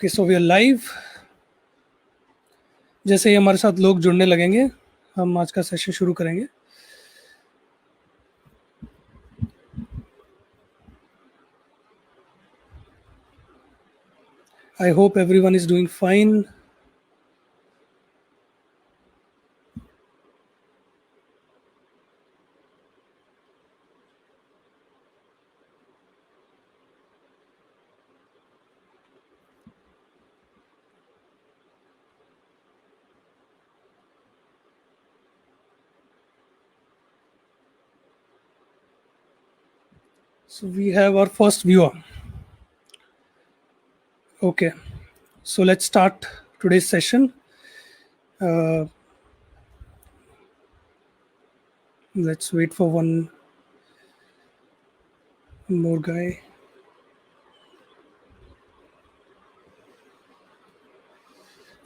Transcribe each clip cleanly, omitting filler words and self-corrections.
Okay so we are live. जैसे ही हमारे साथ लोग जुड़ने लगेंगे हम आज का सेशन शुरू करेंगे। I hope everyone is doing fine. So we have our first viewer. Okay, so let's start today's session. Let's wait for one more guy.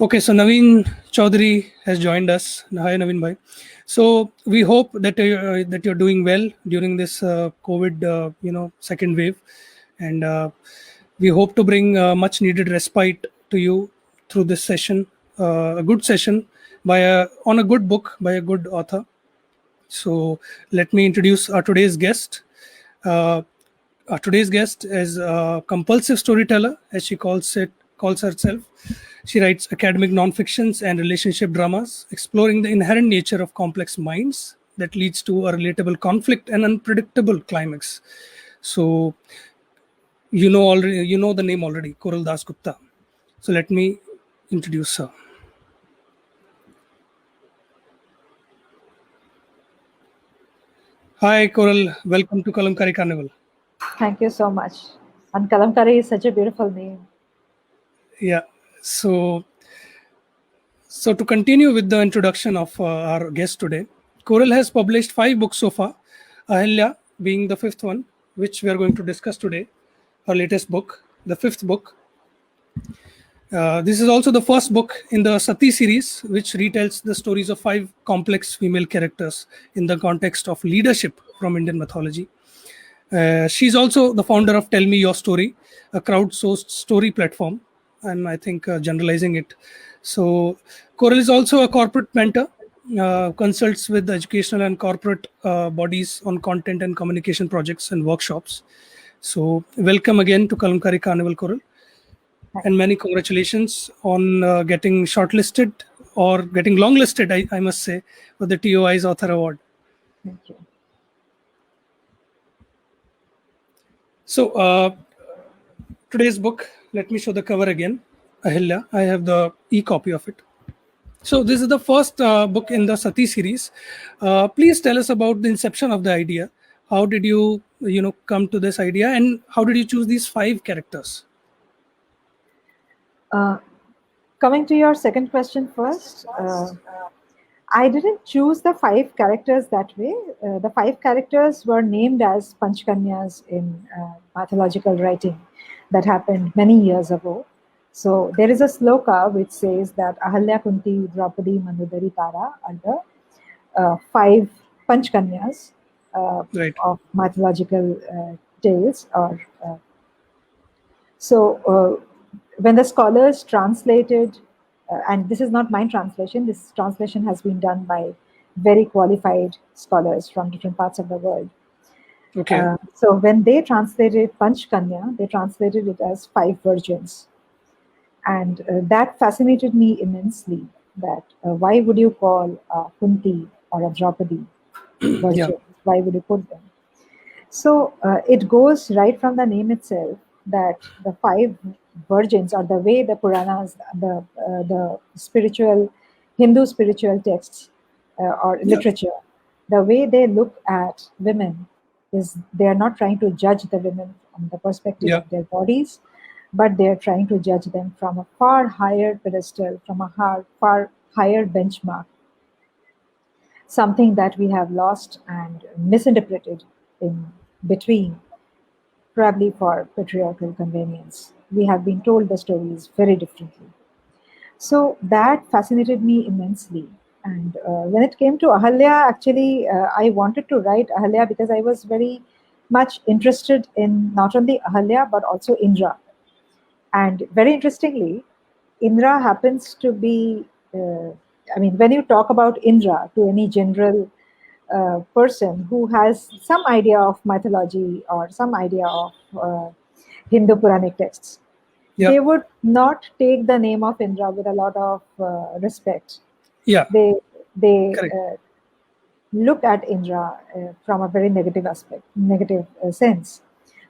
Okay, so Naveen Chaudhary has joined us. Hi, Naveen bhai. So we hope that you're doing well during this COVID, second wave, and we hope to bring much needed respite to you through this session, a good session on a good book by a good author. So let me introduce our today's guest. Our today's guest is a compulsive storyteller, as she calls herself. She writes academic non-fictions and relationship dramas, exploring the inherent nature of complex minds that leads to a relatable conflict and unpredictable climax. So, you know the name already, Koral Dasgupta. So let me introduce her. Hi, Koral. Welcome to Kalamkari Carnival. Thank you so much. And Kalamkari is such a beautiful name. Yeah. So to continue with the introduction of our guest today, Koral has published 5 books so far, Ahalya being the 5th one, which we are going to discuss today, her latest book, the 5th book. This is also the first book in the Sati series, which retells the stories of 5 complex female characters in the context of leadership from Indian mythology. She's also the founder of Tell Me Your Story, a crowdsourced story platform, and I think generalizing it. So Koral is also a corporate mentor, consults with educational and corporate bodies on content and communication projects and workshops. So welcome again to Kalamkari Carnival, Koral. And many congratulations on getting shortlisted or getting longlisted, I must say, for the TOI's Author Award. Thank you. So today's book, let me show the cover again. Ahalya, I have the e-copy of it. So this is the first book in the Sati series. Please tell us about the inception of the idea. How did you come to this idea, and how did you choose these 5 characters? Coming to your second question first, I didn't choose the 5 characters that way. The 5 characters were named as Pancha Kanyas in mythological writing that happened many years ago. So there is a sloka which says that Ahalya, Kunti, Draupadi, Mandodari, Tara are the 5 Pancha Kanyas Right. of mythological tales. So when the scholars translated, and this is not my translation, this translation has been done by very qualified scholars from different parts of the world. Okay. So when they translated Panch Kanya, they translated it as 5 virgins. And that fascinated me immensely, that why would you call Kunti or a Draupadi virgins? Yeah. Why would you put them? So it goes right from the name itself that the 5 virgins, or the way the Puranas, the spiritual, Hindu spiritual texts or literature, the way they look at women is they are not trying to judge the women from the perspective of their bodies, but they are trying to judge them from a far higher pedestal, from a far higher benchmark, something that we have lost and misinterpreted in between, probably for patriarchal convenience. We have been told the stories very differently. So that fascinated me immensely. And when it came to Ahalya, actually, I wanted to write Ahalya because I was very much interested in not only Ahalya, but also Indra. And very interestingly, Indra happens to be, when you talk about Indra to any general person who has some idea of mythology or some idea of Hindu Puranic texts, Yeah. they would not take the name of Indra with a lot of respect. Yeah. They Correct. look at Indra from a very negative aspect, negative sense.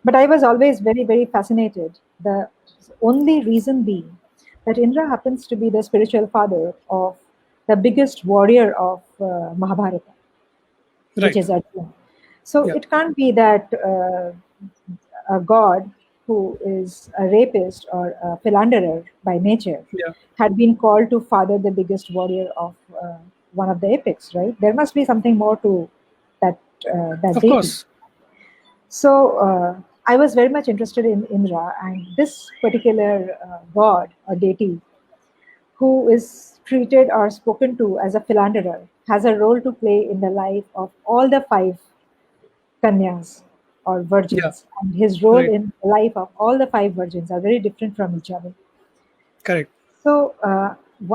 But I was always very, very fascinated. The only reason being that Indra happens to be the spiritual father of the biggest warrior of Mahabharata, which Right. is Arjuna. So Yeah. it can't be that a god who is a rapist or a philanderer by nature Yeah. had been called to father the biggest warrior of one of the epics, right? There must be something more to that that Of deity. course. So I was very much interested in Indra, and this particular god or deity, who is treated or spoken to as a philanderer, has a role to play in the life of all the five Kanyas or Yeah. virgins. And his role Right. in the life of all the five virgins are very different from each other. Correct. So,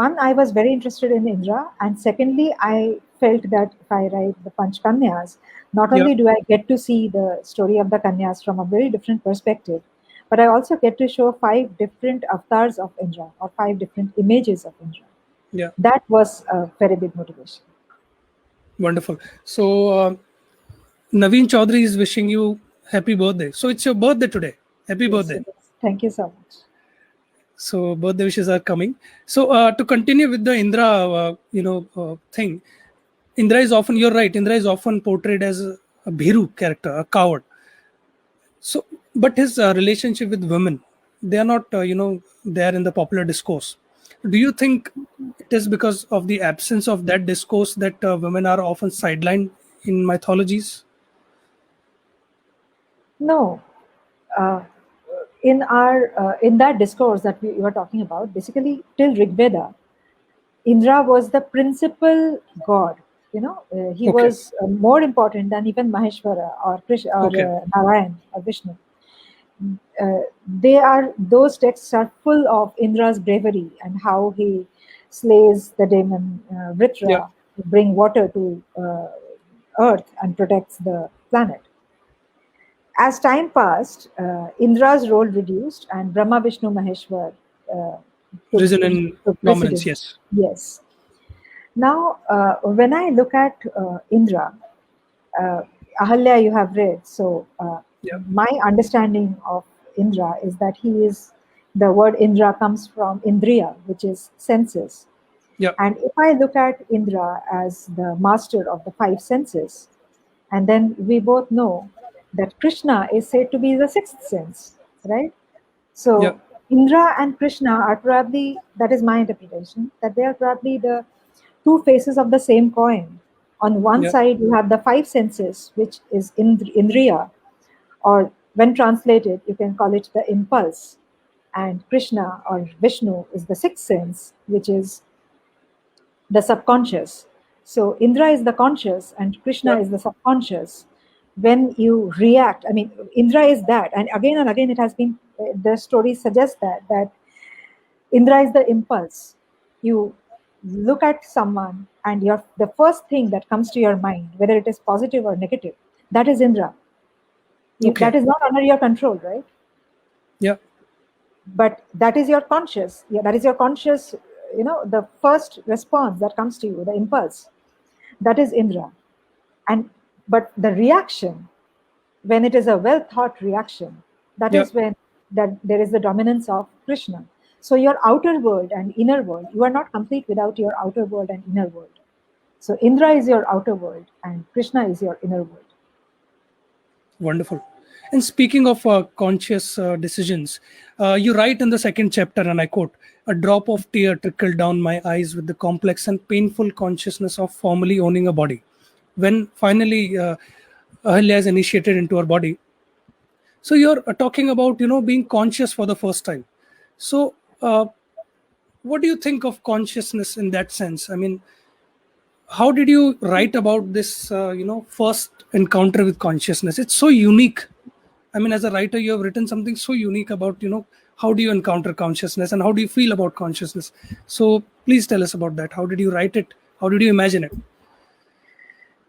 one, I was very interested in Indra, and secondly, I felt that if I write the Panch Kanyas, not Yeah. only do I get to see the story of the Kanyas from a very different perspective, but I also get to show five different avatars of Indra or five different images of Indra. Yeah. That was a very big motivation. Wonderful. So Naveen Chaudhary is wishing you happy birthday. So it's your birthday today. Happy Yes, birthday. it is. Thank you so much. So birthday wishes are coming. So to continue with the Indra, thing. Indra is often, you're right. Indra is often portrayed as a bhiru character, a coward. So, but his relationship with women, they are not, there in the popular discourse. Do you think it is because of the absence of that discourse that women are often sidelined in mythologies? No, uh, in that discourse that we were talking about, basically till Rig Veda, Indra was the principal god. He Okay. was more important than even Maheshwara or Krishna or Okay. Narayan or Vishnu. Those texts are full of Indra's bravery and how he slays the demon Yeah. Vritra to bring water to earth and protects the planet. As time passed, Indra's role reduced and Brahma, Vishnu, Maheshwar uh, Risen in took prominence. precedence. Yes. Yes. Now, when I look at Indra, uh, Ahalya, you have read. So, Yeah. my understanding of Indra is that the word Indra comes from Indriya, which is senses. Yeah. And if I look at Indra as the master of the five senses, and then we both know that Krishna is said to be the sixth sense, right? Yeah. So Indra and Krishna are probably, that is my interpretation, that they are probably the two faces of the same coin. On one Yeah. side, you have the five senses, which is Indriya, or when translated, you can call it the impulse. And Krishna or Vishnu is the sixth sense, which is the subconscious. So Indra is the conscious and Yeah. Krishna is the subconscious. When you react, Indra is that, and again, it has been the story suggests that Indra is the impulse. You look at someone, and the first thing that comes to your mind, whether it is positive or negative, that is Indra. Okay. That is not under your control, right? Yeah. But that is your conscious. Yeah, that is your conscious. The first response that comes to you, the impulse, that is Indra. And but the reaction, when it is a well thought reaction, that Yeah. is when that there is the dominance of Krishna. So your outer world and inner world, you are not complete without your outer world and inner world. So Indra is your outer world and Krishna is your inner world. Wonderful. And speaking of conscious decisions, you write in the second chapter, and I quote, "A drop of tear trickled down my eyes with the complex and painful consciousness of formally owning a body. When finally Ahalya is initiated into her body." So you're talking about, being conscious for the first time. So what do you think of consciousness in that sense? I mean, how did you write about this, first encounter with consciousness? It's so unique. I mean, as a writer, you have written something so unique about, how do you encounter consciousness and how do you feel about consciousness? So please tell us about that. How did you write it? How did you imagine it?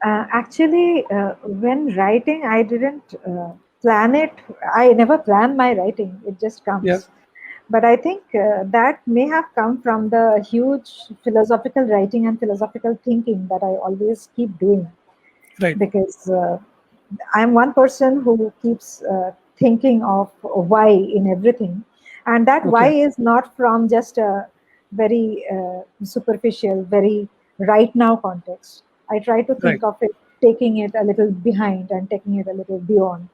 Actually, when writing, I didn't plan it. I never plan my writing, it just Yeah, comes. But I think that may have come from the huge philosophical writing and philosophical thinking that I always keep doing. right. Because I'm one person who keeps thinking of why in everything, and that why Okay, is not from just a very superficial, very right now context. I try to right. think of it, taking it a little behind and taking it a little beyond.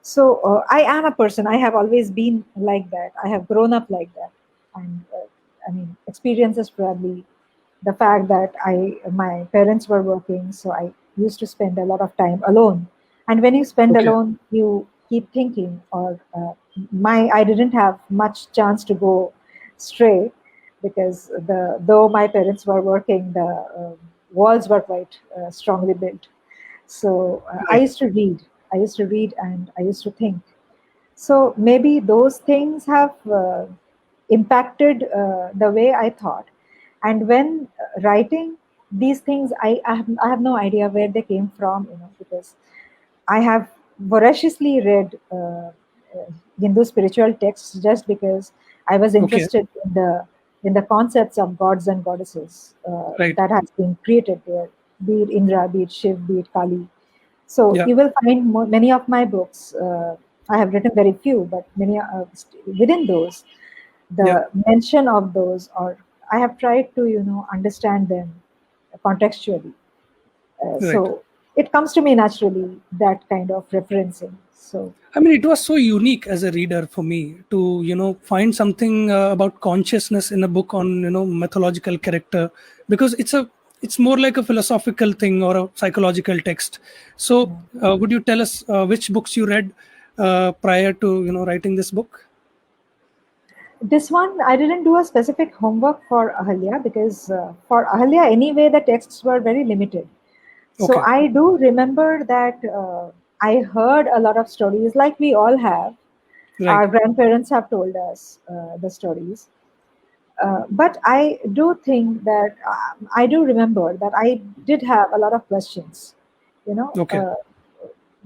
So I am a person. I have always been like that. I have grown up like that, and I mean, experiences probably the fact that my parents were working, so I used to spend a lot of time alone. And when you spend Okay, alone, you keep thinking. Or I didn't have much chance to go stray because though my parents were working, the walls were quite strongly built. So I right. used to read. I used to read and I used to think. So maybe those things have impacted the way I thought. And when writing these things, I have no idea where they came from, because I have voraciously read Hindu spiritual texts just because I was Okay, interested in the concepts of gods and goddesses right. that has been created there, be it Indra, be it Shiv, be it Kali. So Yeah, you will find many of my books. I have written very few, but many within those, yeah, the mention of those, or I have tried to understand them contextually. right. So it comes to me naturally, that kind of referencing. So I mean, it was so unique as a reader for me to, find something about consciousness in a book on, mythological character, because it's more like a philosophical thing or a psychological text. So, would you tell us which books you read prior to, writing this book? this one, I didn't do a specific homework for Ahalya because for Ahalya, anyway, the texts were very limited. So Okay, I do remember that I heard a lot of stories, like we all have. right. Our grandparents have told us the stories. But I do think that I do remember that I did have a lot of questions, you know, Okay,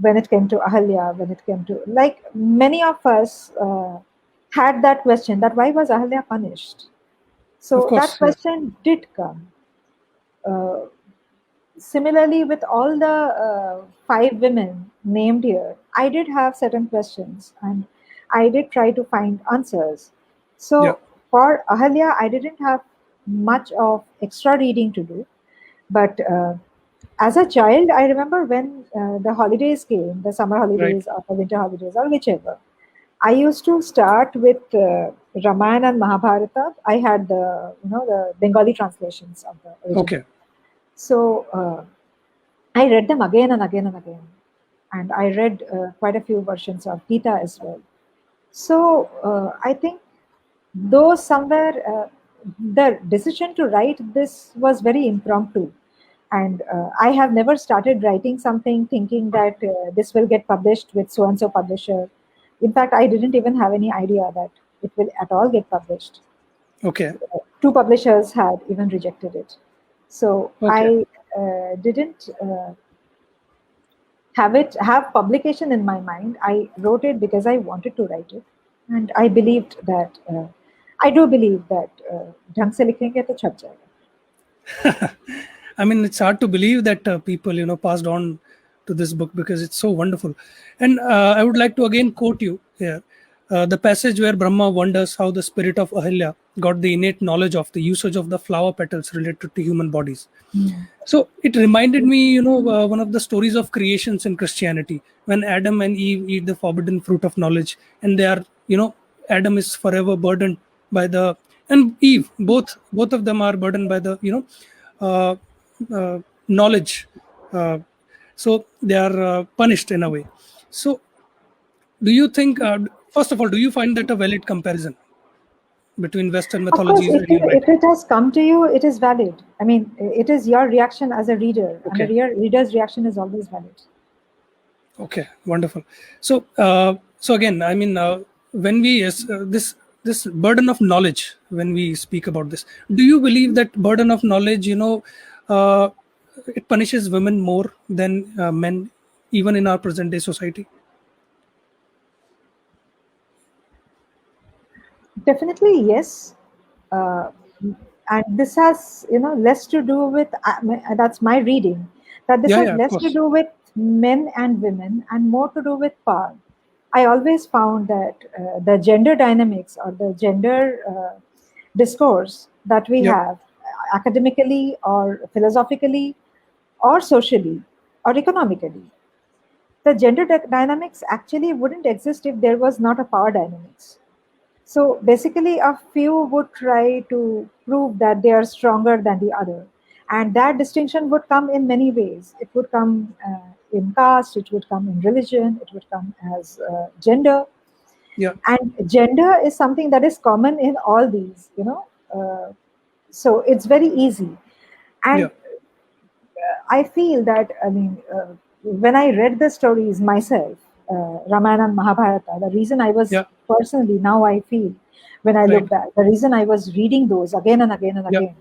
when it came to Ahalya, when it came to, like many of us had that question, that why was Ahalya punished? of So that course. Yeah, question did come. Uh, Similarly, with all the five women named here, I did have certain questions and I did try to find answers. yeah, So for Ahalya, I didn't have much of extra reading to do. But as a child, I remember when the holidays came, the summer right. holidays or the winter holidays or whichever, I used to start with Ramayana and Mahabharata. I had the Bengali translations of the original. Okay, So I read them again and again and again. And I read quite a few versions of Gita as well. So I think, though somewhere the decision to write this was very impromptu. And I have never started writing something thinking that this will get published with so and so publisher. In fact, I didn't even have any idea that it will at all get published. okay, Two publishers had even rejected it. So okay. I didn't have publication in my mind. I wrote it because I wanted to write it, and I believed that I do believe that ढंग से लिखेंगे तो छप जाएगा. I mean, it's hard to believe that people, passed on to this book because it's so wonderful. And I would like to again quote you here the passage where Brahma wonders how the spirit of Ahalya got the innate knowledge of the usage of the flower petals related to human bodies. Hmm. So it reminded me, one of the stories of creations in Christianity when Adam and Eve eat the forbidden fruit of knowledge, and they are, Adam is forever burdened by the, and Eve, both of them are burdened by the, uh, knowledge. Uh, so they are punished in a way. So do you think, first of all, do you find that a valid comparison between Western Of course, mythologies and your if writing? it has come to you, it is valid. I mean, it is your reaction as a reader, and the Okay. reader's reaction is always valid. Okay, wonderful. So, so again, I mean, when we this burden of knowledge, when we speak about this, do you believe that burden of knowledge, uh, it punishes women more than men, even in our present day society? Definitely, yes. Uh, and this has, less to do with, that's my reading, that this Yeah, has yeah, of less to course. do with men and women and more to do with power. I always found that the gender dynamics or the gender discourse that we Yep. have, academically or philosophically or socially or economically, the gender dynamics actually wouldn't exist if there was not a power dynamics. So basically, a few would try to prove that they are stronger than the other. And that distinction would come in many ways. It would come in caste, it would come in religion, it would come as gender. Yeah, And gender is something that is common in all these. So it's very easy. yeah, And I feel that, when I read the stories myself, Ramayana and Mahabharata, the reason I was yeah, personally, now I feel, when I right, look back, the reason I was reading those again and again and yeah, again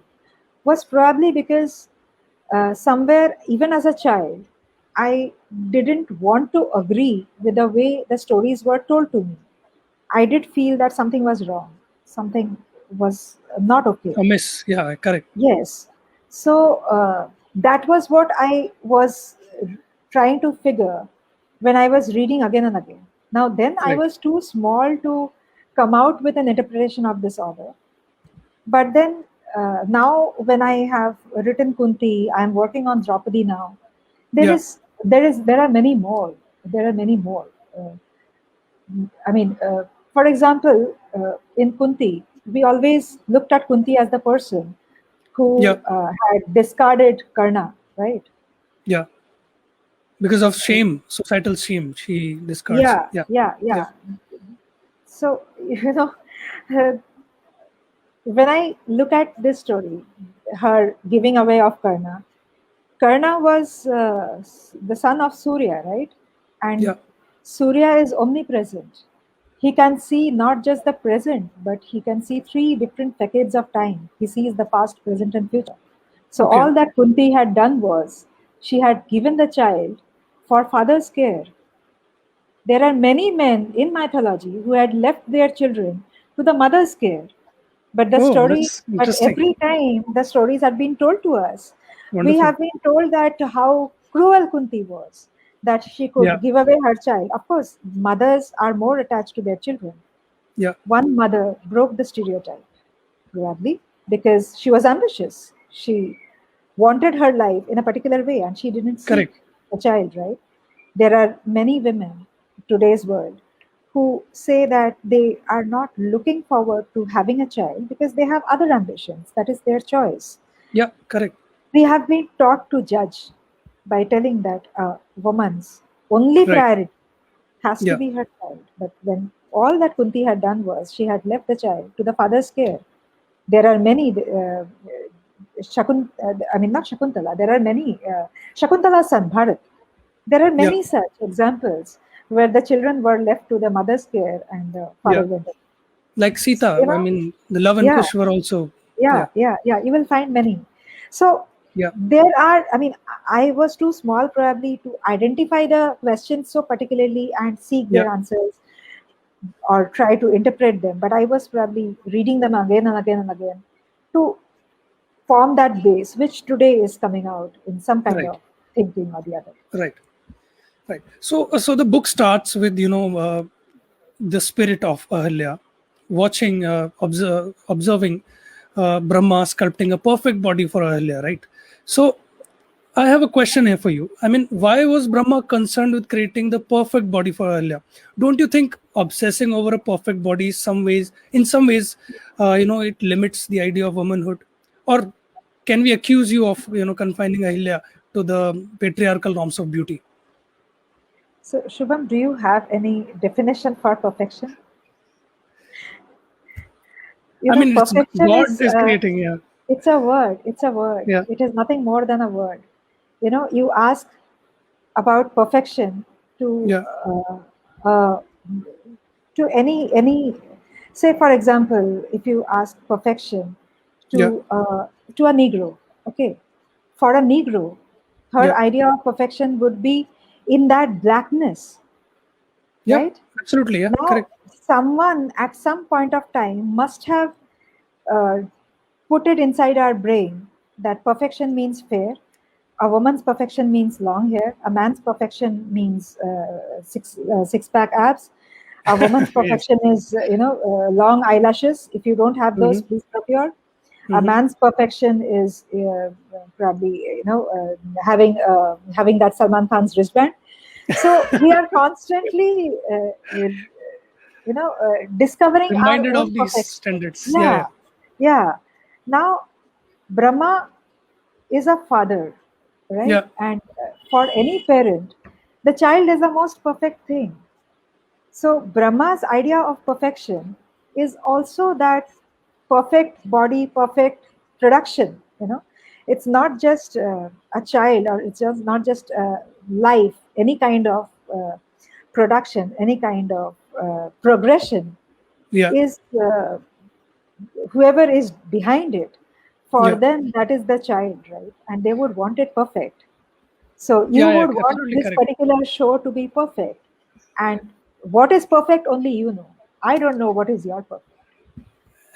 was probably because somewhere, even as a child, I didn't want to agree with the way the stories were told to me. I did feel that something was wrong, something was not okay. a miss, yeah, correct, Yes. So that was what I was trying to figure when I was reading again and again. Now, then I right, was too small to come out with an interpretation of this order. But then now, when I have written Kunti, I'm working on Draupadi now. There yeah, is, there are many more. There are many more. I mean, for example, in Kunti, we always looked at Kunti as the person yeah, who had discarded Karna, right? yeah, because of shame, societal shame, she discards. Yeah, Yeah, yeah, yeah, yeah. So, uh, when I look at this story, her giving away of Karna, Karna was the son of Surya, right? And yeah, Surya is omnipresent. He can see not just the present, but he can see three different decades of time. He sees the past, present, and future. So okay, all that Kunti had done was she had given the child for father's care. There are many men in mythology who had left their children to the mother's care. But oh, that's but interesting, every time the stories had been told to us, we wonderful, have been told that how cruel Kunti was, that she yeah, could give away her child. Of course, mothers are more attached to their children. yeah, One mother broke the stereotype, probably because she was ambitious. She wanted her life in a particular way and she didn't correct, seek a child, right? There are many women in today's world who say that they are not looking forward to having a child because they have other ambitions. That is their choice. yeah, correct, We have been taught to judge by telling that a woman's only right, priority has to yeah, be her child. But when all that Kunti had done was she had left the child to the father's care. There are many, not Shakuntala, there are many, Shakuntala's son, Bharat. There are yeah, many such examples where the children were left to the mother's care and the father yeah, went away. like So, Sita. I mean, the love and yeah, Kush were also, yeah, yeah, yeah, yeah. You will find many. So yeah, there are, I was too small probably to identify the questions so particularly and seek yeah, their answers or try to interpret them. But I was probably reading them again and again and again to form that base, which today is coming out in some kind right, of thinking or the other. right, right. So the book starts with the spirit of Ahalya, watching, observing Brahma sculpting a perfect body for Ahalya, right? So I have a question here for you. I mean, why was Brahma concerned with creating the perfect body for Ahalya? Don't you think obsessing over a perfect body, in some ways, it limits the idea of womanhood? Or can we accuse you of, confining Ahalya to the patriarchal norms of beauty? So, Shubham, do you have any definition for perfection? I mean, it's Perfection God is, is creating, yeah, it's a word. It's a word. yeah, It is nothing more than a word. You ask about perfection to yeah, uh, to any. Say, for example, if you ask perfection Yeah, to a Negro, okay, for a Negro, her yeah, idea of perfection would be in that blackness, yeah, right? absolutely, yeah, Now, correct. someone at some point of time must have uh, put it inside our brain that perfection means fair. A woman's perfection means long hair. A man's perfection means six pack abs. A woman's Yes. perfection is long eyelashes. If you don't have those, Mm-hmm. please procure. A Mm-hmm. man's perfection is probably having that Salman Khan's wristband. So we are constantly discovering our Reminded own of these perfection. standards. Yeah, Yeah, yeah, yeah. Now Brahma is a father, right? yeah, And for any parent, the child is the most perfect thing. So Brahma's idea of perfection is also that perfect body, perfect production. It's not just a child, or it's just not just life. Any kind of production, any kind of progression yeah, is whoever is behind it. For yeah, them, that is the child, right? And they would want it perfect. So you yeah, yeah, would want absolutely this correct. particular show to be perfect. And what is perfect, only you know. I don't know what is your perfect.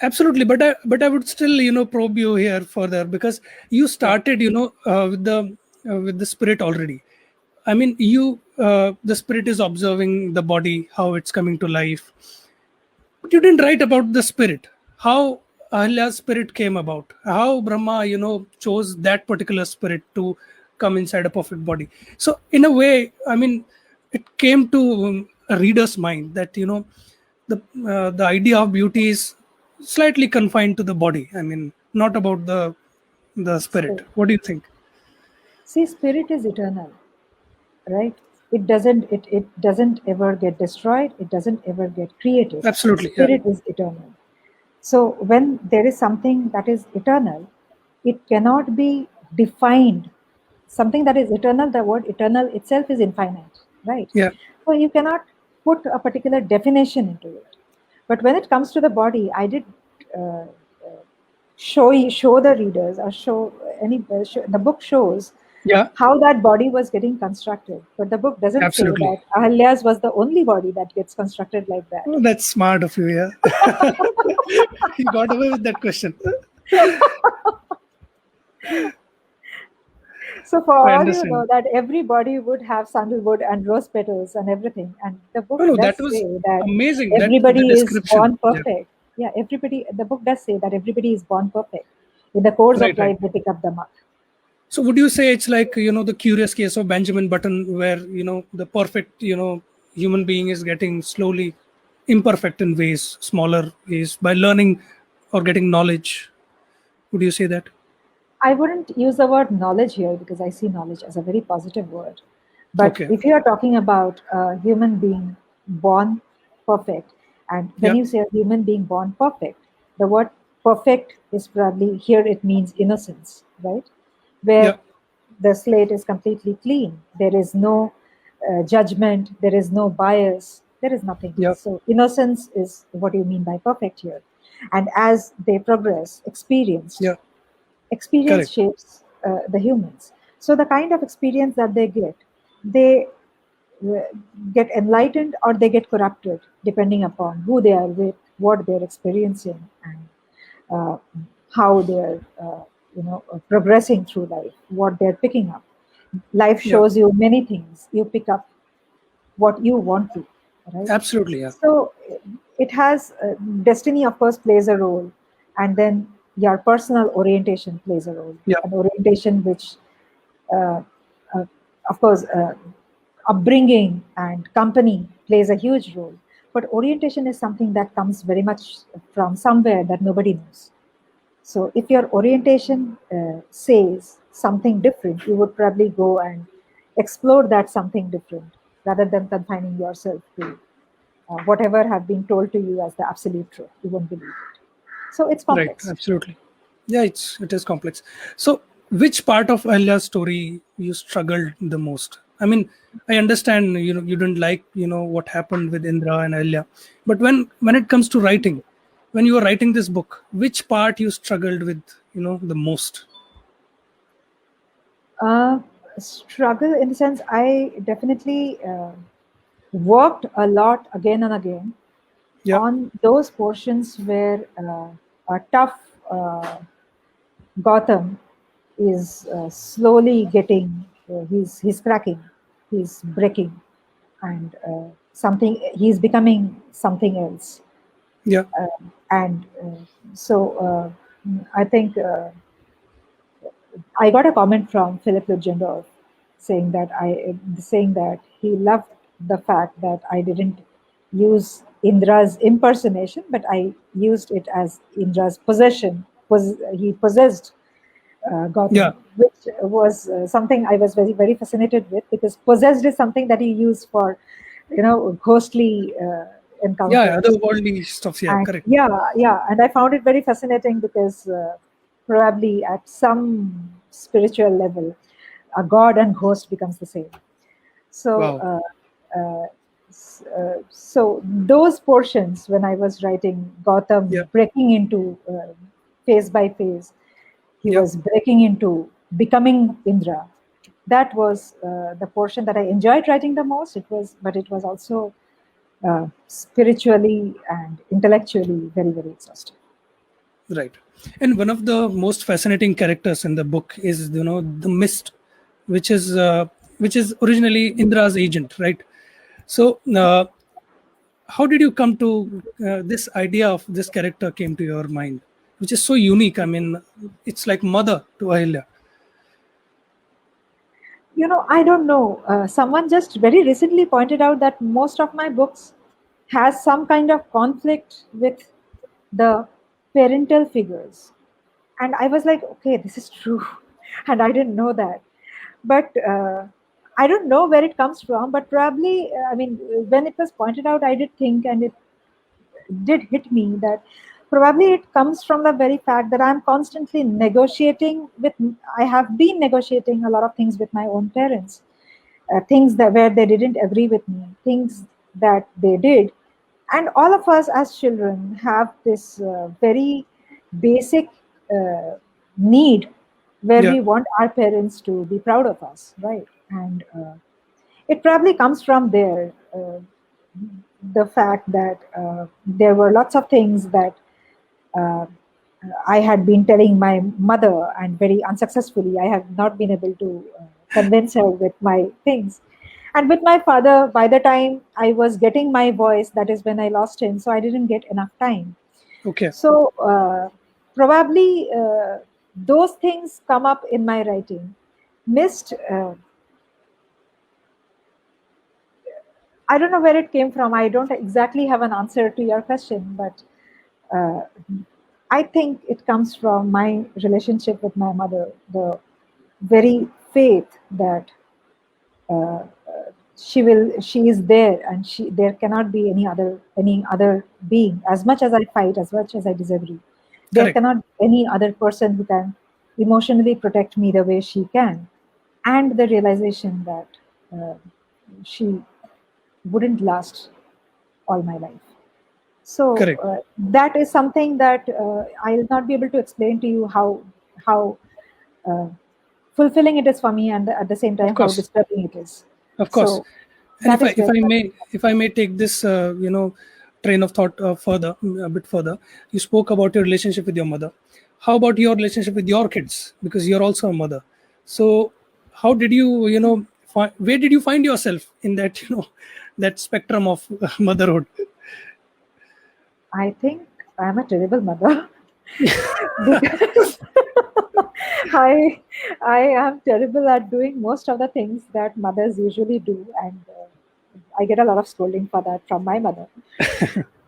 Absolutely, but I would still probe you here further, because you Yeah. started with the spirit already. I mean, the spirit is observing the body, how it's coming to life. But you didn't write about the spirit, how Ahalya's spirit came about, how Brahma, chose that particular spirit to come inside a perfect body. So, in a way, I mean, it came to a reader's mind that, the idea of beauty is slightly confined to the body. I mean, not about the spirit. Spirit. What do you think? See, spirit is eternal, right? It doesn't ever get destroyed. It doesn't ever get created. Absolutely, yeah, Spirit is eternal. So when there is something that is eternal, it cannot be defined. Something that is eternal, the word eternal itself is infinite, right? yeah, So you cannot put a particular definition into it. But when it comes to the body, I did uh, show the readers, or the book shows yeah, how that body was getting constructed. But the book doesn't say absolutely. that Ahalya's was the only body that gets constructed like that. Oh, that's smart of you, yeah. You got away with that question. So for I all you understand. know, that everybody would have sandalwood and rose petals and everything, and the book No, no, does that was say that amazing. That the everybody is description. born Yeah. perfect. Yeah, everybody. The book does say that everybody is born perfect. In the course of Right, right. life, they pick up the mark. So would you say it's like, the curious case of Benjamin Button, where, the perfect, human being is getting slowly imperfect in ways, smaller ways, by learning or getting knowledge? Would you say that? I wouldn't use the word knowledge here because I see knowledge as a very positive word. But Okay. if you are talking about a human being born perfect, and when Yeah. you say a human being born perfect, the word perfect is probably here, it means innocence, right? Yeah. Where the slate is completely clean. There is no judgment, there is no bias, there is nothing. Yeah. So, innocence is what you mean by perfect here. And as they progress, Yeah. experience Correct. shapes the humans. So the kind of experience that they uh, get enlightened or they get corrupted depending upon who they are with, what they're experiencing, and uh, how they're progressing through life, what they're picking up. Life Yeah. shows you many things. You pick up what you want to, right? Absolutely. Yeah. So it has destiny, of course, plays a role, and then your personal orientation plays a role. Yeah. An orientation which, uh, uh, of course, upbringing and company plays a huge role. But orientation is something that comes very much from somewhere that nobody knows. So if your orientation says something different, you would probably go and explore that something different rather than confining yourself to whatever have been told to you as the absolute truth. You won't believe it. So it's Right. complex. Absolutely. Yeah. It is complex. So which part of Ahalya's story you struggled the most? I mean, I understand, you didn't like, what happened with Indra and Ahalya, but when it comes to writing, when you were writing this book, which part you struggled with, the most? Uh, Struggle in the sense I definitely worked a lot again and again Yeah, on those portions where a tough Gautam is slowly getting, he's cracking, he's breaking, and something he's becoming something else. yeah, And so I think I got a comment from Philip Lugendorf saying that he loved the fact that I didn't use Indra's impersonation, but I used it as Indra's possession. He possessed yeah, Gautam, which was something I was very very fascinated with, because possessed is something that he used for, ghostly yeah, encounters. otherworldly stuff. Yeah, And correct. yeah, and I found it very fascinating because probably at some spiritual level, a god and ghost becomes the same. So, Wow. so those portions when I was writing Yeah, Gautam breaking into phase by phase, he yeah, was breaking into becoming Indra. That was the portion that I enjoyed writing the most. But it was also spiritually and intellectually very, very exhausting. right. And one of the most fascinating characters in the book is, the Mist, which is uh, which is originally Indra's agent, right? So, how did you come to this idea of this character came to your mind, which is so unique? I mean, it's like mother to Ahalya. I don't know. Someone just very recently pointed out that most of my books has some kind of conflict with the parental figures, and I was like, okay, this is true, and I didn't know that. But I don't know where it comes from. But probably, I mean, when it was pointed out, I did think, and it did hit me that probably it comes from the very fact that I'm constantly negotiating with. I have been negotiating a lot of things with my own parents, things that where they didn't agree with me, things that they did, and all of us as children have this very basic need where Yeah, we want our parents to be proud of us, right? And it probably comes from there. The fact that there were lots of things that uh, I had been telling my mother, and very unsuccessfully, I have not been able to convince her with my things. And with my father, by the time I was getting my voice, that is when I lost him. So I didn't get enough time. okay, So probably those things come up in my writing. Missed. I don't know where it came from. I don't exactly have an answer to your question, but uh, I think it comes from my relationship with my mother, the very faith that uh, she is there, and there cannot be any other being. As much as I fight, as much as I disagree, there correct, cannot be any other person who can emotionally protect me the way she can, and the realization that uh, she wouldn't last all my life. So correct. that is something that I'll not be able to explain to you how uh, fulfilling it is for me, and at the same Of time how course, disturbing it is. of course. So And that is where if I may take this, train of thought further, a bit further. You spoke about your relationship with your mother. How about your relationship with your kids? Because you're also a mother. So, how did you, where did you find yourself in that, that spectrum of motherhood? I think I'm a terrible mother because I I am terrible at doing most of the things that mothers usually do, and I get a lot of scolding for that from my mother.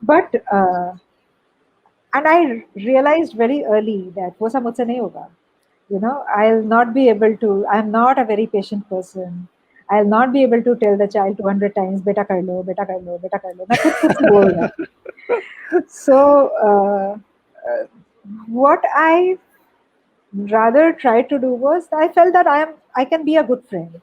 But and I realized very early that वो सब मुझसे नहीं होगा. I'll not be able to. I'm not a very patient person. I'll not be able to tell the child 200 times बेटा कर लो, बेटा कर लो, बेटा कर लो. मैं खुद खुद से बोल रहा. So what I rather tried to do was I felt that I can be a good friend.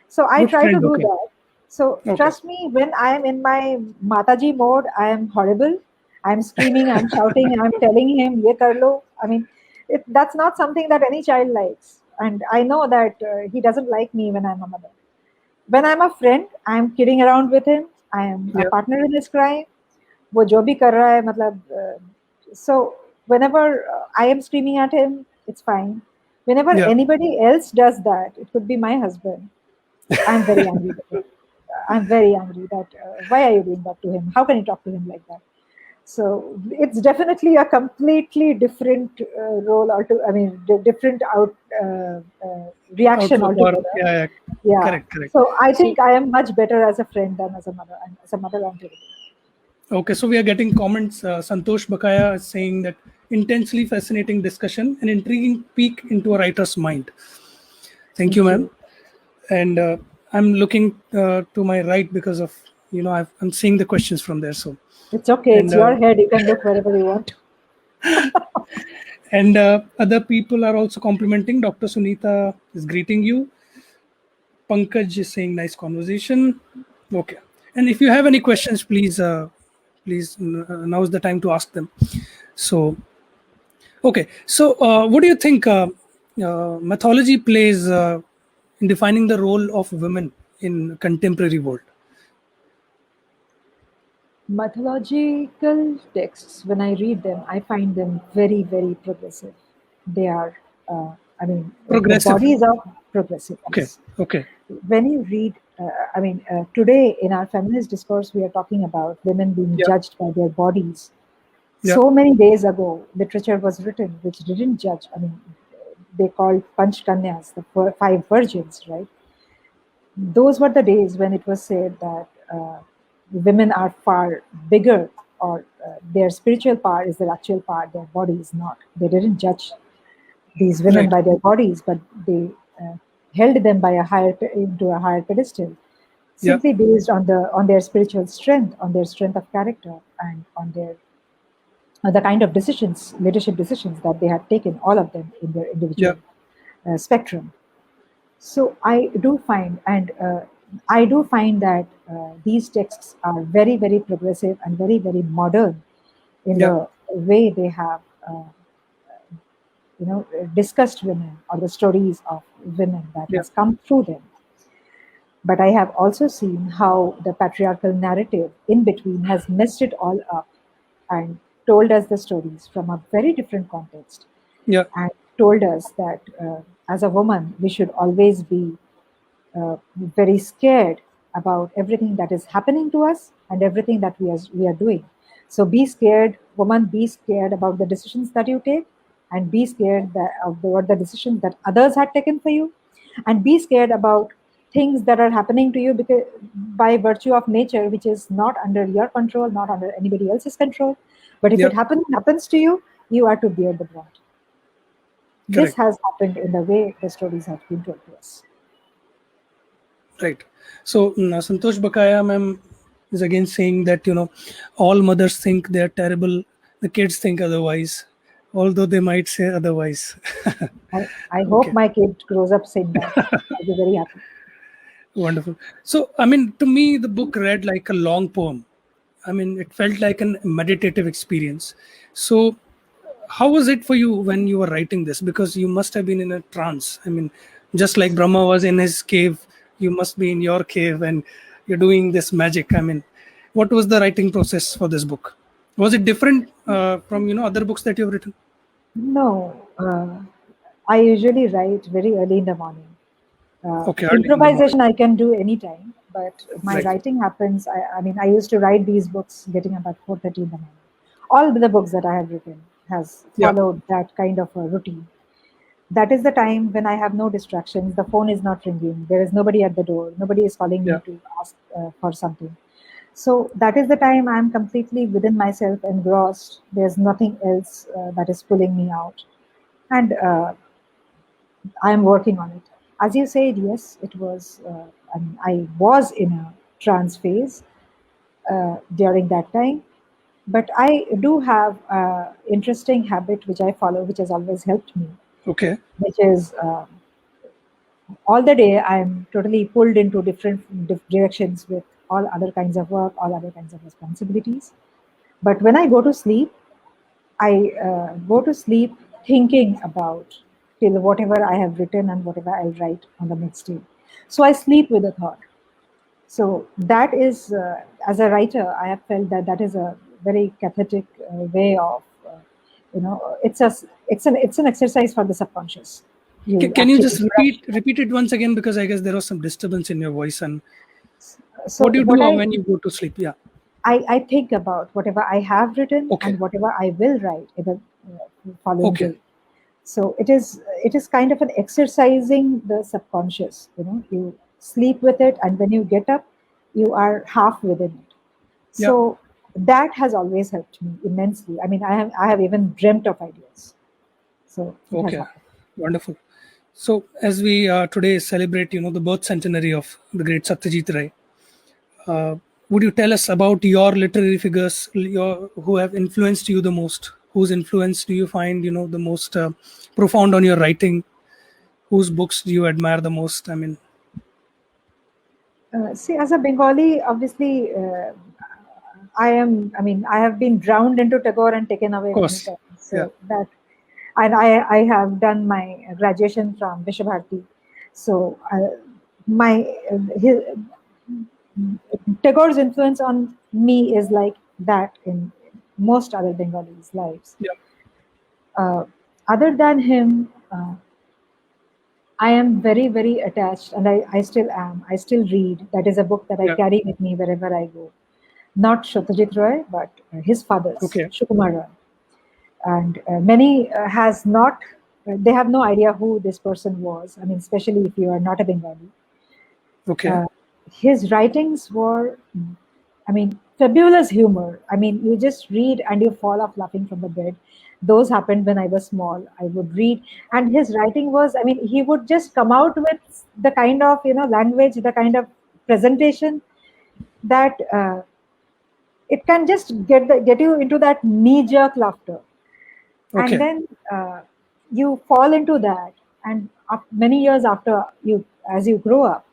So I Good try to friend. do Okay. that. So Okay. trust me, when I am in my Mataji mode, I am horrible. I'm screaming, I'm shouting, I'm telling him, ye kar lo. I mean, that's not something that any child likes. And I know that he doesn't like me when I'm a mother. When I'm a friend, I'm kidding around with him. I am a Yeah. partner in his crime. वो जो भी कर रहा है मतलब so whenever I am screaming at him, it's fine. Whenever Yeah. anybody else does that, it could be my husband, I'm very angry with him. I'm very angry that why are you doing that to him? How can you talk to him like that? So it's definitely a completely different role, or to I mean, different reaction Outlook or altogether. yeah, yeah. Yeah. Correct. Correct. So I So think I am much better as a friend than as a mother. And as a mother, I'm terrible. okay, so we are getting comments. Santosh Bakaya is saying that intensely fascinating discussion, an intriguing peek into a writer's mind. Thank you, Thank ma'am. you. And I'm looking to my right because of I'm seeing the questions from there. So It's okay. and It's your head. You can look wherever you want. other people are also complimenting. Dr. Sunita is greeting you. Pankaj is saying nice conversation. Okay, and if you have any questions, please now's the time to ask them. So okay, so what do you think mythology plays in defining the role of women in contemporary world? Mythological texts, when I read them, I find them very, very progressive. They are, the Progressive. bodies are progressive, Okay. yes. Okay. When you read, today in our feminist discourse, we are talking about women being Yeah. judged by their bodies. Yeah. So many days ago, literature was written which didn't judge. I mean, they called Pancha Kanyas, the five virgins, right? Those were the days when it was said that women are far bigger, or their spiritual power is their actual power, their body is not. They didn't judge these women Right. by their bodies, but they held them by into a higher pedestal, Yeah. simply based on their spiritual strength, on their strength of character, and on their the kind of decisions, leadership decisions that they had taken, all of them in their Yeah. individual spectrum. So I do find that these texts are very, very progressive and very, very modern in Yeah. the way they have, discussed women, or the stories of women that Yeah. has come through them. But I have also seen how the patriarchal narrative in between has messed it all up and told us the stories from a very different context, Yeah. and told us that as a woman, we should always be very scared about everything that is happening to us and everything that we are doing. So be scared, woman, be scared about the decisions that you take, and be scared of what the decisions that others had taken for you, and be scared about things that are happening to you because by virtue of nature, which is not under your control, not under anybody else's control. But if Yeah. it happens to you, you are to bear the brunt. This Correct. has happened in the way the stories have been told to us. Right. So Santosh Bakaya ma'am is again saying that all mothers think they are terrible. The kids think otherwise, although they might say otherwise. I hope Okay. my kid grows up saying that. I'll be very happy. Wonderful. So, I mean, to me, the book read like a long poem. I mean, it felt like a meditative experience. So, how was it for you when you were writing this? Because you must have been in a trance. I mean, just like Brahma was in his cave, you must be in your cave and you're doing this magic. I mean, what was the writing process for this book? Was it different from other books that you've written? No, I usually write very early in the morning. Okay, early in the morning. Improvisation I can do anytime, but my Right. writing happens. I used to write these books getting up at 4:30 in the morning. All the books that I have written has Yeah. followed that kind of a routine. That is the time when I have no distractions. The phone is not ringing. There is nobody at the door. Nobody is calling Yeah. me to ask for something. So that is the time I'm completely within myself, engrossed. There's nothing else that is pulling me out. And I'm working on it. As you said, yes, it was, I was in a trance phase during that time. But I do have an interesting habit which I follow, which has always helped me, Okay. which is all the day I'm totally pulled into different directions with all other kinds of work, all other kinds of responsibilities. But when I go to sleep, I go to sleep thinking about till whatever I have written and whatever I'll write on the next day. So I sleep with a thought. So that is, as a writer, I have felt that that is a very cathartic way of, it's an exercise for the subconscious. You Can you actually just brush. repeat it once again, because I guess there was some disturbance in your voice. And So what do you do when you go to sleep? Yeah. I think about whatever I have written Okay. and whatever I will write in the following Okay. day. So it is kind of an exercising the subconscious. You sleep with it, and when you get up, you are half within it. Yeah. So that has always helped me immensely. I mean, I have even dreamt of ideas. So it has Okay. happened. Wonderful. So as we today celebrate, the birth centenary of the great Satyajit Ray, would you tell us about your literary figures, who have influenced you the most? Whose influence do you find, the most profound on your writing? Whose books do you admire the most? I mean, See, as a Bengali, obviously, I mean, I have been drowned into Tagore and taken of away many course. times. Yeah. So that, and I have done my graduation from Vishwabharati. So his, Tagore's influence on me is like that in most other Bengalis' lives. Yeah. Uh, Other than him, I am very, very attached, and I still am. I still read. That is a book that I Yeah. carry with me wherever I go. Not Satyajit Roy, but his father's, Okay. Sukumar Roy. And many has not, they have no idea who this person was. I mean, especially if you are not a Bengali. Okay. Uh, his writings were, I mean, fabulous humor. I mean, you just read and you fall off laughing from the bed. Those happened when I was small. I would read, and his writing was, I mean, he would just come out with the kind of, language, the kind of presentation that it can just get you into that knee jerk laughter, and Okay. then you fall into that, and many years after, you as you grow up,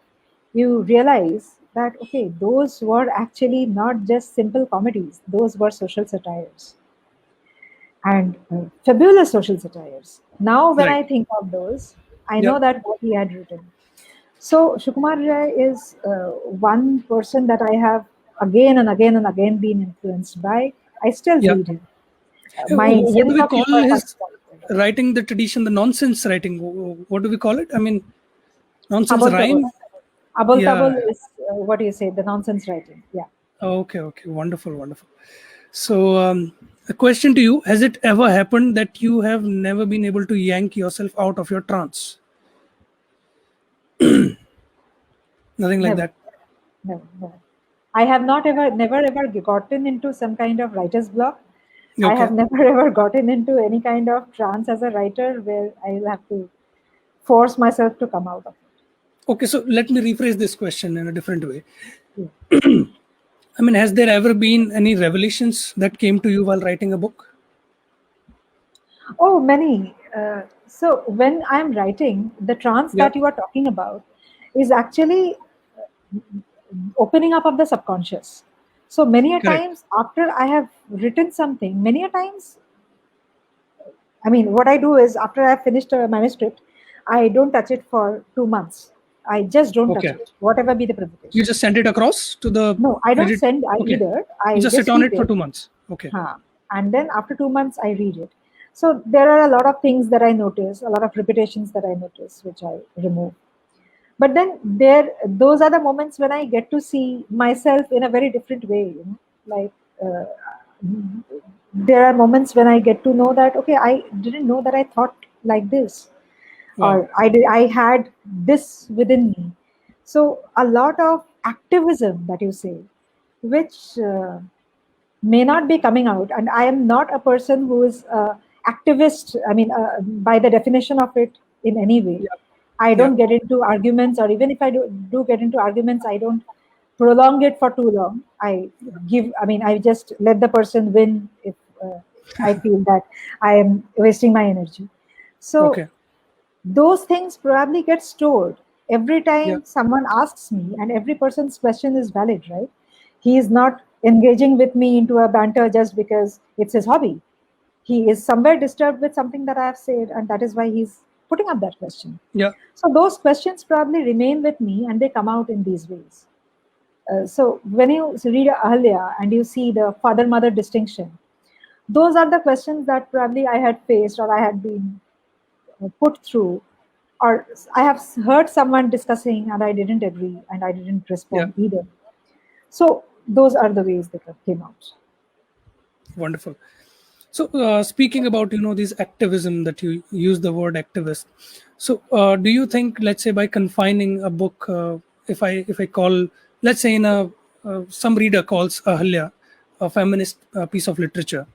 you realize that okay, those were actually not just simple comedies, those were social satires, and fabulous social satires. Now when Right. I think of those, I Yeah. know that what he had written. So Shukumar Rai is one person that I have again and again and again been influenced by. I still Yeah. read him. My What do sense we of call humor has his evolved. writing, the tradition, the nonsense writing? What do we call it? I mean, nonsense Abol tabol. rhyme? Abol tabol Yeah. is what do you say? The nonsense writing. Yeah. Okay. Okay. Wonderful. Wonderful. So, a question to you: has it ever happened that you have never been able to yank yourself out of your trance? Nothing like Never. that. Never. Never. I have not ever, never ever gotten into some kind of writer's block. I Okay. have never ever gotten into any kind of trance as a writer where I will have to force myself to come out of Okay. So let me rephrase this question in a different way. it. I mean, has there ever been any revelations that came to you while writing a book? Oh, many. So when I'm writing, the trance Yeah. that you are talking about is actually opening up of the subconscious. So many a Correct. times after I have written something, many a times, I mean, what I do is after I've finished a manuscript, I don't touch it for 2 months. I just don't touch Okay. it, whatever be the You provocation. just send it across to the No, I don't edit. send Okay. either. You I just sit just on keep it for it. 2 months. Okay. And then after 2 months, I read it. So there are a lot of things that I notice, a lot of repetitions that I notice, which I remove. But then those are the moments when I get to see myself in a very different way. Like uh, there are moments when I get to know that okay, I didn't know that I thought like this, Wow. or I had this within me. So a lot of activism that you say, which may not be coming out, and I am not a person who is activist. I mean, by the definition of it, in any way. Yeah. I Yeah. don't get into arguments, or even if I do get into arguments, I don't prolong it for too long. I mean, I just let the person win if I feel that I am wasting my energy. So Okay. those things probably get stored. Every Yeah. time someone asks me, and every person's question is valid, right? He is not engaging with me into a banter just because it's his hobby. He is somewhere disturbed with something that I have said, and that is why he's putting up that question. Yeah. So those questions probably remain with me, and they come out in these ways. So when you read Ahalya and you see the father-mother distinction, those are the questions that probably I had faced or I had been put through, or I have heard someone discussing and I didn't agree and I didn't Yeah. respond either. So those are the ways that came out. Wonderful. So, speaking about these activism that you use the word activist. So, do you think, let's say, by confining a book, if I call, let's say, in a some reader calls Ahalya a feminist piece of literature,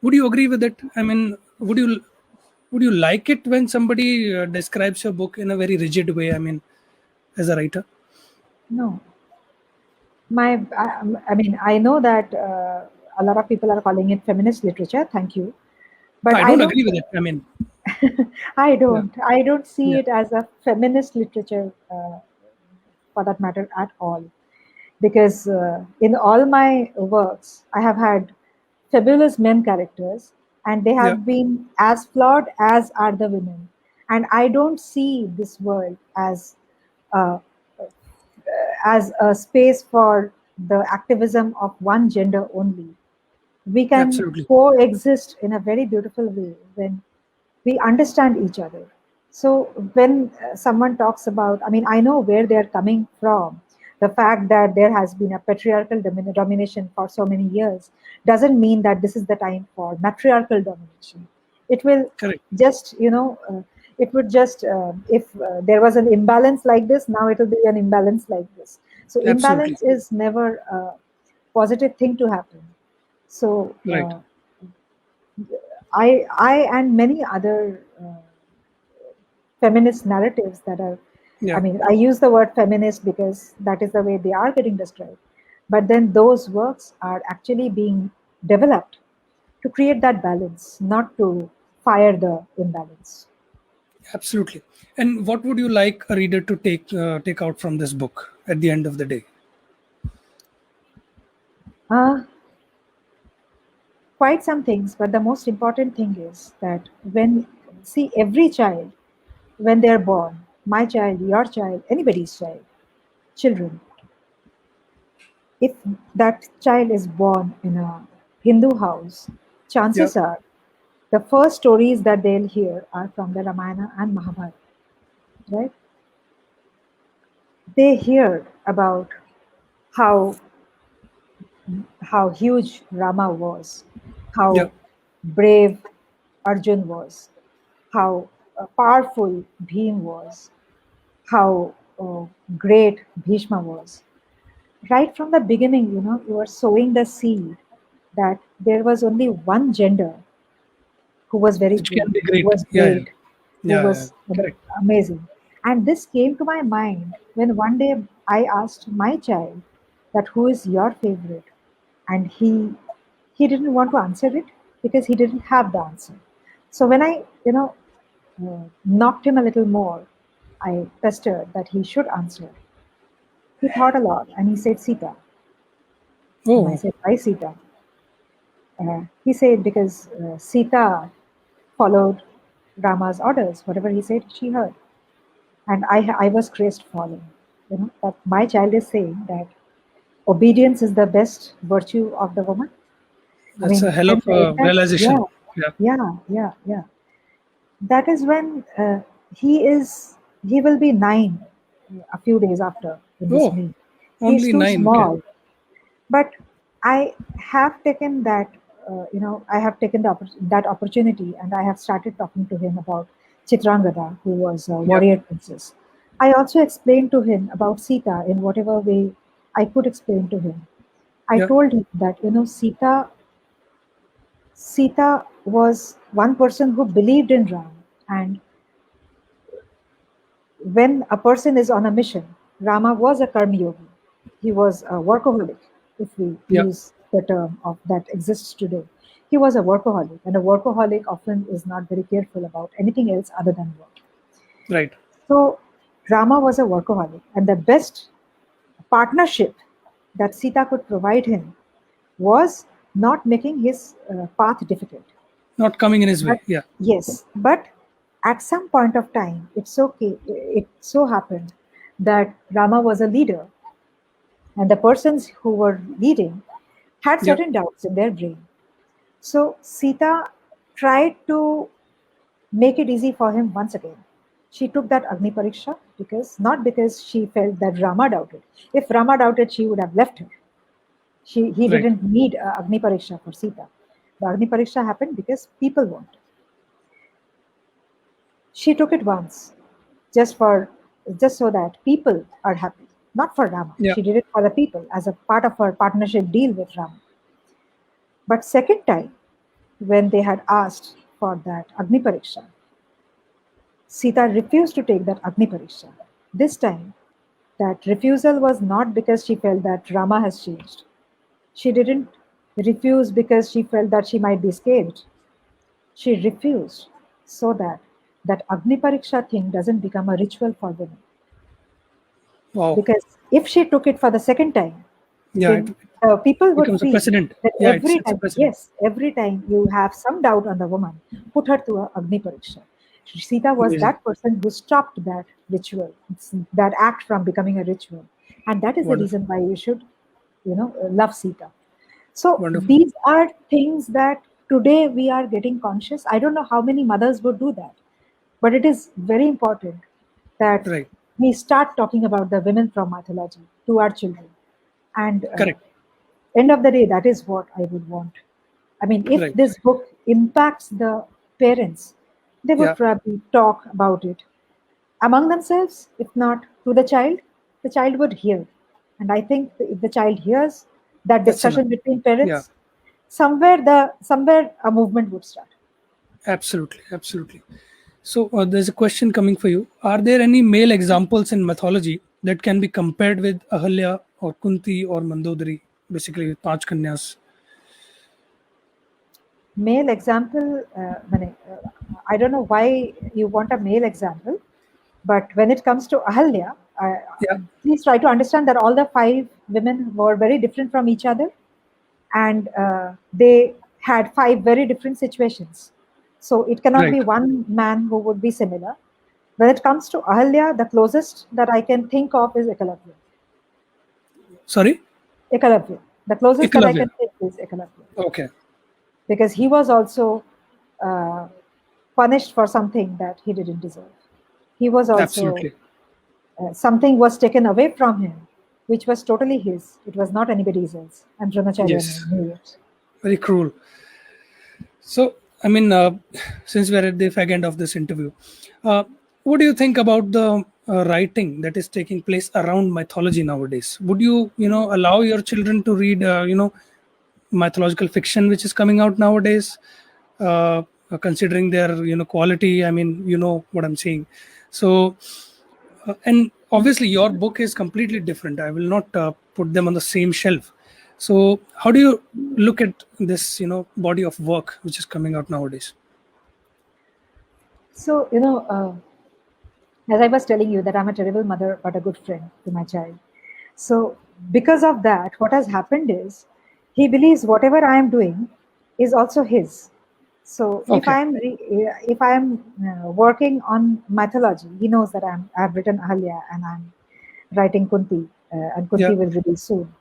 would you agree with it? I mean, would you like it when somebody describes your book in a very rigid way? I mean, as a writer, No, I mean, I know that a lot of people are calling it feminist literature. Thank you, but I I don't don't. agree with it. I mean, I yeah, don't. I don't see yeah, it as a feminist literature, for that matter, at all. Because in all my works, I have had fabulous men characters, and they yeah, have been as flawed as are the women. And I don't see this world uh, as a space for the activism of one gender only. We can absolutely, coexist in a very beautiful way when we understand each other. So when someone talks about, I mean, I know where they're coming from. The fact that there has been a patriarchal domination for so many years doesn't mean that this is the time for matriarchal domination. It will correct, just, it would just, if there was an imbalance like this, now it will be an imbalance like this. So absolutely, imbalance is never a positive thing to happen. So right, I and many other feminist narratives that are, I yeah, mean, I use the word feminist because that is the way they are getting described. But then those works are actually being developed to create that balance, not to fire the imbalance. absolutely. And what would you like a reader to take out from this book at the end of the day? Uh, Quite some things, but the most important thing is that when, see, every child, when they're born, my child, your child, anybody's child, children, if that child is born in a Hindu house, Yeah, chances are the first stories that they'll hear are from the Ramayana and Mahabharata, right? They hear about how how huge Rama was, yeah, how brave Arjun was, how powerful Bhim was, how great Bhishma was. Right from the beginning, you are sowing the seed that there was only one gender who was very which can good, be who great. was Yeah, yeah, great, who yeah, yeah, was correct. amazing. And this came to my mind when one day I asked my child that who is your favorite, and he didn't want to answer it because he didn't have the answer. So when I knocked him a little more, I pestered that he should answer. He thought a lot and he said Sita, and I Oh, said why Sita? He said because Sita followed Rama's orders. Whatever he said, she heard. And I was crestfallen. That my child is saying that obedience is the best virtue of the woman. I that's a mean, hell when of the a entire, realization. yeah, Yeah. yeah. That is when he will be 9 a few days after in this Oh, May. He's only too 9. Okay. small, but I have taken that, I have taken that opportunity, and I have started talking to him about Chitrangada, who was a Yeah, warrior princess. I also explained to him about Sita in whatever way I could explain to him. I yeah, told him that Sita was one person who believed in Ram, and when a person is on a mission, Rama was a karma yogi. He was a workaholic, if we yeah, use the term of that exists today. He was a workaholic, and a workaholic often is not very careful about anything else other than work. Right. So Rama was a workaholic, and the best partnership that Sita could provide him was not making his path difficult. Not coming in his But way. Yeah. yes, but at some point of time, it's okay. It so happened that Rama was a leader, and the persons who were leading had Yeah. certain doubts in their brain. So Sita tried to make it easy for him once again. She took that Agni Pariksha because not because she felt that Rama doubted. If Rama doubted, she would have left her. He Right. didn't need Agni Pariksha for Sita. The Agni Pariksha happened because people wanted. She took it once, just for just so that people are happy, not for Rama. Yeah. She did it for the people as a part of her partnership deal with Rama. But second time, when they had asked for that Agni Pariksha, Sita refused to take that Agni Pariksha. This time, that refusal was not because she felt that Rama has changed. She didn't refuse because she felt that she might be scared. She refused so that that Agni Pariksha thing doesn't become a ritual for women. Wow. Because if she took it for the second time, Yeah. then people would Becomes a feel precedent. that Yeah. It's a precedent. yes, every time you have some doubt on the woman, put her through a Agni Pariksha. Sita was Amazing. that person who stopped that ritual, that act from becoming a ritual. And that is the Wonderful. reason why you should, love Sita. So Wonderful. these are things that today we are getting conscious. I don't know how many mothers would do that, but it is very important that Right. we start talking about the women from mythology to our children. And Correct. end of the day, that is what I would want. I mean, if Right. this book impacts the parents, they would Yeah. probably talk about it among themselves, if not to the child would hear. And I think if the child hears that That's enough. discussion between Yeah. parents, somewhere a movement would start. Absolutely. Absolutely. So there's a question coming for you. Are there any male examples in mythology that can be compared with Ahalya or Kunti or Mandodari, basically with Panch Kanyas? Male example, I don't know why you want a male example, but when it comes to Ahalya, Yeah. please try to understand that all the five women were very different from each other, and they had five very different situations. So it cannot Right. be one man who would be similar. When it comes to Ahalya, the closest that I can think of is Ekalavya. Sorry. Ekalavya. The closest that I Ekalavya. can think is Ekalavya. Okay. Because he was also uh, punished for something that he didn't deserve. He was also, Absolutely. something was taken away from him, which was totally his. It was not anybody's else. And Dronacharya Yes. knew it. Very cruel. So, I mean, since we're at the fag end of this interview, uh, what do you think about the writing that is taking place around mythology nowadays? Would you, allow your children to read, mythological fiction which is coming out nowadays, considering their, quality? I mean, you know what I'm saying. So, and obviously, your book is completely different. I will not put them on the same shelf. So, how do you look at this, body of work which is coming out nowadays? So, as I was telling you, that I'm a terrible mother, but a good friend to my child. So, because of that, what has happened is he believes whatever I am doing is also his. So, Okay. if I am working on mythology, he knows that I've written Ahalya and I'm writing Kunti, and Yeah. Kunti will release soon.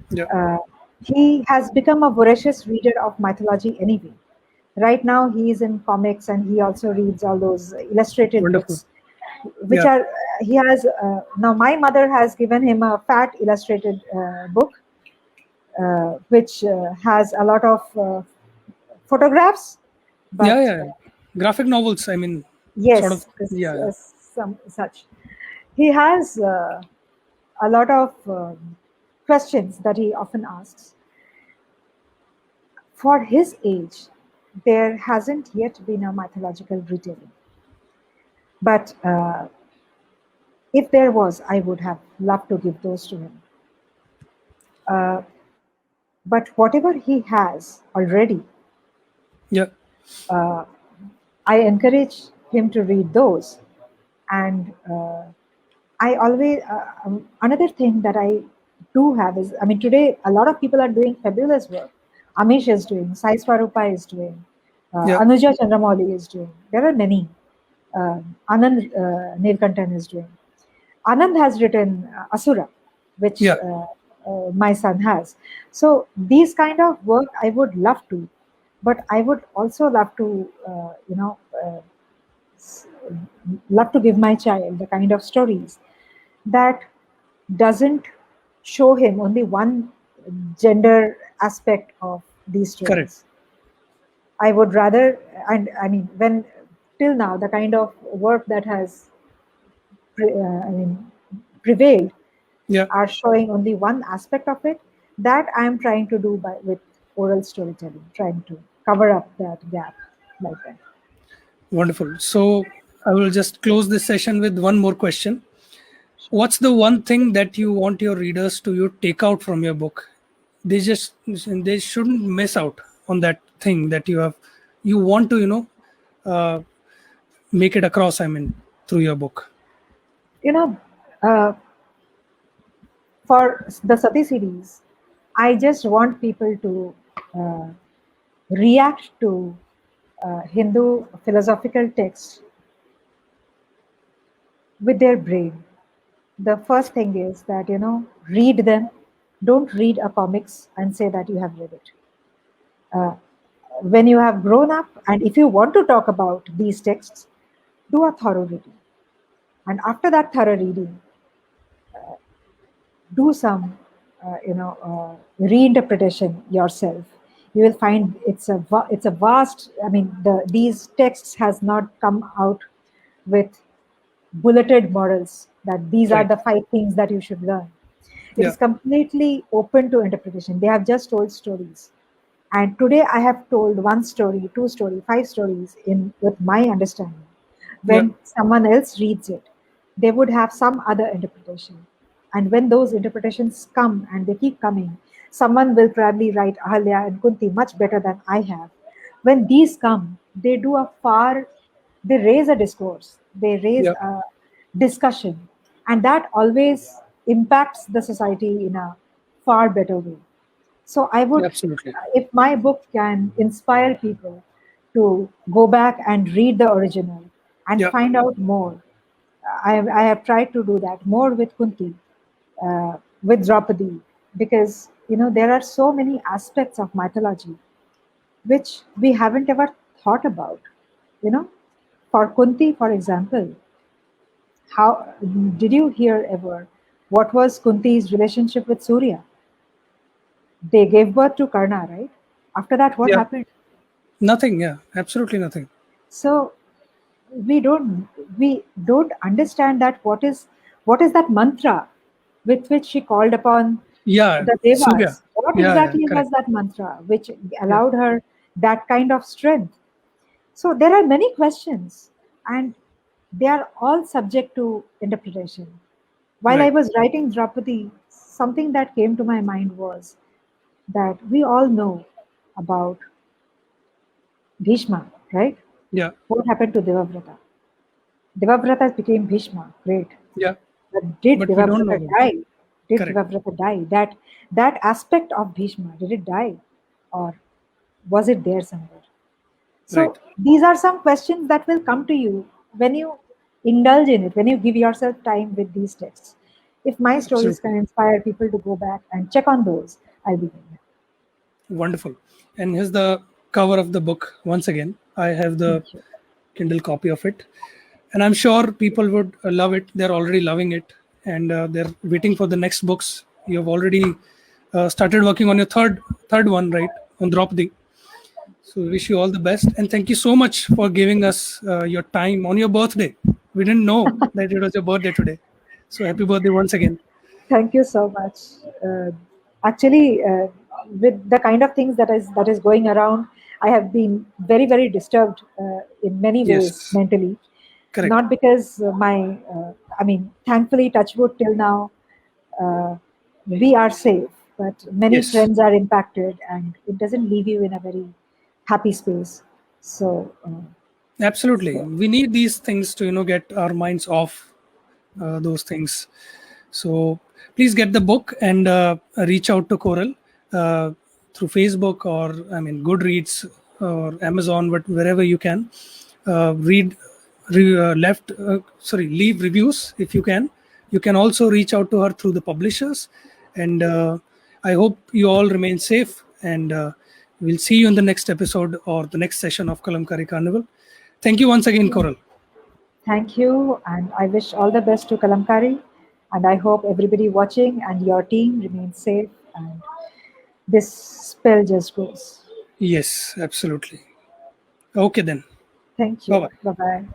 Yeah. Uh, he has become a voracious reader of mythology anyway. Right now, he is in comics and he also reads all those illustrated Wonderful. books, which Yeah. are he has now. My mother has given him a fat illustrated book, which has a lot of photographs, Yeah. but Yeah. Yeah. Graphic novels. I mean, sort of. yes, Yeah. Yeah. some such. He has a lot of questions that he often asks. For his age, there hasn't yet been a mythological retelling. But if there was, I would have loved to give those to him. Uh, but whatever he has already, Yeah. uh, I encourage him to read those. And I always another thing that I do have is, I mean, today a lot of people are doing fabulous work. Amish is doing, Sai Swarupa is doing, Yeah. Anuja Chandramouli is doing. There are many. Anand Nilkantan is doing. Anand has written Asura, which Yeah. my son has. So these kind of work I would love to, but I would also love to, love to give my child the kind of stories that doesn't show him only one gender aspect of these Correct. stories. I would rather, and I mean, when till now the kind of work that has, I mean, prevailed Yeah. are showing only one aspect of it. That I am trying to do by with oral storytelling, trying to cover up that gap like that. Wonderful. So I will just close this session with one more question. What's the one thing that you want your readers to you take out from your book? They shouldn't miss out on that thing that you want to uh, make it across. I mean, through your book. You know, uh, for the Sati series, I just want people to uh, react to Hindu philosophical texts with their brain. The first thing is that, read them. Don't read a comics and say that you have read it. Uh, when you have grown up, and if you want to talk about these texts, do a thorough reading. And after that thorough reading, do some, reinterpretation yourself. You will find it's a vast. I mean, these texts has not come out with bulleted morals that these are Right. the 5 things that you should learn. It Yeah. is completely open to interpretation. They have just told stories. And today I have told one story, two story, 5 stories in with my understanding. Yeah. When someone else reads it, they would have some other interpretation. And when those interpretations come and they keep coming, someone will probably write Ahalya and Kunti much better than I have. When these come, they raise a discourse, they raise Yeah. a discussion, and that always impacts the society in a far better way. So I would, Absolutely. if my book can inspire people to go back and read the original and Yeah. find out more, I have tried to do that more with Kunti, with Draupadi, because there are so many aspects of mythology which we haven't ever thought about. You know, for Kunti, for example, how did you hear ever what was Kunti's relationship with Surya? They gave birth to Karna, right? After that, what Yeah. happened? Nothing. Yeah. Absolutely nothing. So we don't we don't understand that what is that mantra with which she called upon Yeah. the Surya. devas? What Yeah. Yeah. exactly Correct. was that mantra which Yeah. allowed her that kind of strength? So there are many questions, and they are all subject to interpretation. While I Right. was writing Draupadi, something that came to my mind was that we all know about Bhishma, right? Yeah. What happened to Devavrata? Devavrata became Bhishma, great. Yeah. But did But we don't know Devavrata about. die? Did Correct. Devavrata die? That aspect of Bhishma, did it die? Or was it there somewhere? Right. So these are some questions that will come to you when you indulge in it, when you give yourself time with these texts. If my stories Absolutely. can inspire people to go back and check on those, I'll be very happy. Wonderful. And here's the cover of the book once again. I have the Thank you. Kindle copy of it, and I'm sure people would love it. They're already loving it, and they're waiting for the next books. You have already started working on your third one, right, on Draupadi. So we wish you all the best, and thank you so much for giving us your time on your birthday. We didn't know that it was your birthday today, so happy birthday once again. Thank you so much. Actually, with the kind of things that is going around, I have been very very disturbed in many ways Yes, mentally. correct. Not because I mean, thankfully, touch wood till now, we are safe, but many Yes, friends are impacted, and it doesn't leave you in a very happy space. So. Absolutely, So, we need these things to get our minds off those things. So please get the book and reach out to Coral through Facebook, or Goodreads or Amazon, but wherever you can. Read, leave reviews if you can. You can also reach out to her through the publishers, and I hope you all remain safe. And we'll see you in the next episode or the next session of Kalamkari Carnival. Thank you once again, Coral. thank you, and I wish all the best to Kalamkari. And I hope everybody watching and your team remains safe and this spell just goes. Yes, absolutely. Okay then. Thank Bye you. bye. Bye bye.